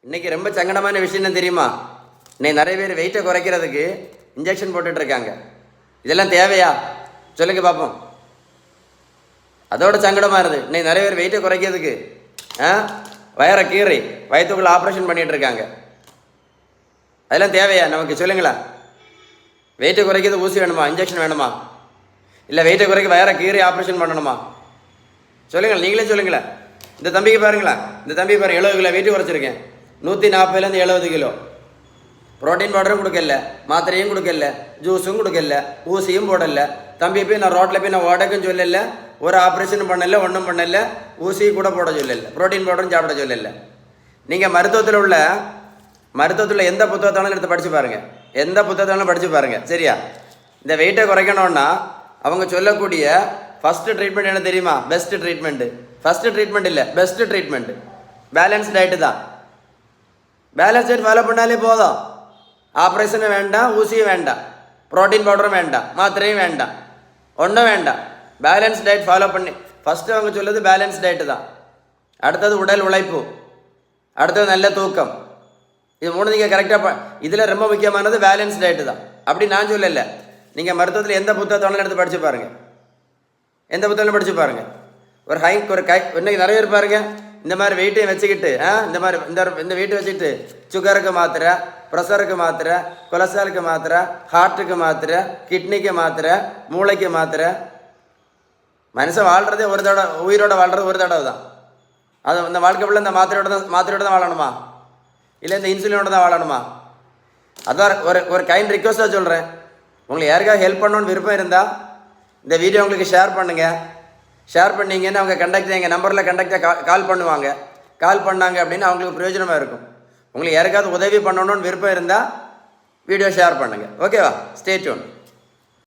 இன்றைக்கி ரொம்ப சங்கடமான விஷயம் என்ன தெரியுமா? இன்னைக்கு நிறைய பேர் வெயிட்டை குறைக்கிறதுக்கு இன்ஜெக்ஷன் போட்டுட்ருக்காங்க. இதெல்லாம் தேவையா சொல்லுங்க பார்ப்போம். அதோட சங்கடமாக இருக்குது. இன்னைக்கு நிறைய பேர் வெயிட்டை குறைக்கிறதுக்கு வயரை கீறி வயிற்றுக்குள்ளே ஆப்ரேஷன் பண்ணிகிட்ருக்காங்க. அதெல்லாம் தேவையா நமக்கு சொல்லுங்களா? வெயிட்டை குறைக்கிறது ஊசி வேணுமா, இன்ஜெக்ஷன் வேணுமா, இல்லை வெயிட்டை குறைக்க வயரை கீறி ஆப்ரேஷன் பண்ணணுமா? சொல்லுங்கள், நீங்களே சொல்லுங்களேன். இந்த தம்பிக்கு பாருங்களா, இந்த தம்பி பாருங்கள், 70 கிலோ வெயிட்டு குறைச்சிருக்கேன். 140லேருந்து 70 கிலோ. ப்ரோட்டீன் பவுடரும் கொடுக்கல, மாத்திரையும் கொடுக்கல, ஜூஸும் கொடுக்கல, ஊசியும் போடல. தம்பி போய் நான் ரோட்டில் போய் நான் ஓடக்கும் சொல்லலை, ஒரு ஆப்ரேஷனும் பண்ணலை, ஒன்றும் பண்ணலை, ஊசியும் கூட போட சொல்லலை, ப்ரோட்டீன் பவுடரும் சாப்பிட சொல்லலை. நீங்கள் மருத்துவத்தில் உள்ள எந்த புத்தகத்தாலும் எடுத்து படித்து பாருங்கள், எந்த புத்தகத்தாலும் படித்து பாருங்கள், சரியா? இந்த வெயிட்டை குறைக்கணும்னா அவங்க சொல்லக்கூடிய ஃபஸ்ட்டு ட்ரீட்மெண்ட் என்ன தெரியுமா? Best treatment. ஃபஸ்ட்டு ட்ரீட்மெண்ட் இல்லை, பெஸ்ட்டு ட்ரீட்மெண்ட்டு பேலன்ஸ் டயட்டு தான். பேலன்ஸ் டயட் ஃபாலோ பண்ணாலே போதும். ஆப்ரேஷனும் வேண்டாம், ஊசியும் வேண்டாம், ப்ரோட்டீன் பவுடரும் வேண்டாம், மாத்திரையும் வேண்டாம், ஒன்றும் வேண்டாம். பேலன்ஸ் டயட் ஃபாலோ பண்ணி ஃபஸ்ட்டு அவங்க சொல்லுறது பேலன்ஸ் டயட்டு தான். அடுத்தது உடல் உழைப்பு, அடுத்தது நல்ல தூக்கம். இது 3 நீங்கள் கரெக்டாக இதில் ரொம்ப முக்கியமானது பேலன்ஸ் டயட்டு தான். அப்படி நான் சொல்லலை, நீங்கள் மருத்துவத்தில் எந்த புத்தகத்தாலும் எடுத்து படித்து பாருங்கள், எந்த புத்தகம் படித்து பாருங்கள். ஒரு கை இன்னைக்கு நிறைய பேர் பாருங்கள், இந்த மாதிரி வெயிட்டையும் வச்சுக்கிட்டு இந்த மாதிரி இந்த வெயிட்டை வச்சுக்கிட்டு சுகருக்கு மாத்திரை, ப்ரெஷருக்கு மாத்திரை, கொலஸ்ட்ராலுக்கு மாத்திரை, ஹார்ட்டுக்கு மாத்திரை, கிட்னிக்கு மாத்திரை, மூளைக்கு மாத்திரை. மனுஷன் வாழ்கிறதே ஒரு தடவை, உயிரோட வாழ்கிறது ஒரு தடவை தான். அது இந்த வாழ்க்கைக்குள்ள இந்த மாத்திரையோட தான் வாழணுமா, இல்லை இந்த இன்சுலினோட தான் வாழணுமா? அதான் ஒரு கைண்ட் ரிக்வஸ்ட்டாக சொல்கிறேன். உங்களுக்கு யாருக்காக ஹெல்ப் பண்ணணுன்னு விருப்பம் இருந்தால் இந்த வீடியோ உங்களுக்கு ஷேர் பண்ணுங்கள். ஷேர் பண்ணிங்கன்னா அவங்க கண்டக்ட் எங்கள் நம்பரில் கண்டக்டாக கால் பண்ணுவாங்க. கால் பண்ணாங்க அப்படின்னா அவங்களுக்கு பிரயோஜனமாக இருக்கும். உங்களுக்கு யாருக்காவது உதவி பண்ணணுன்னு விருப்பம் இருந்தால் வீடியோ ஷேர் பண்ணுங்கள். ஓகேவா? Stay tune.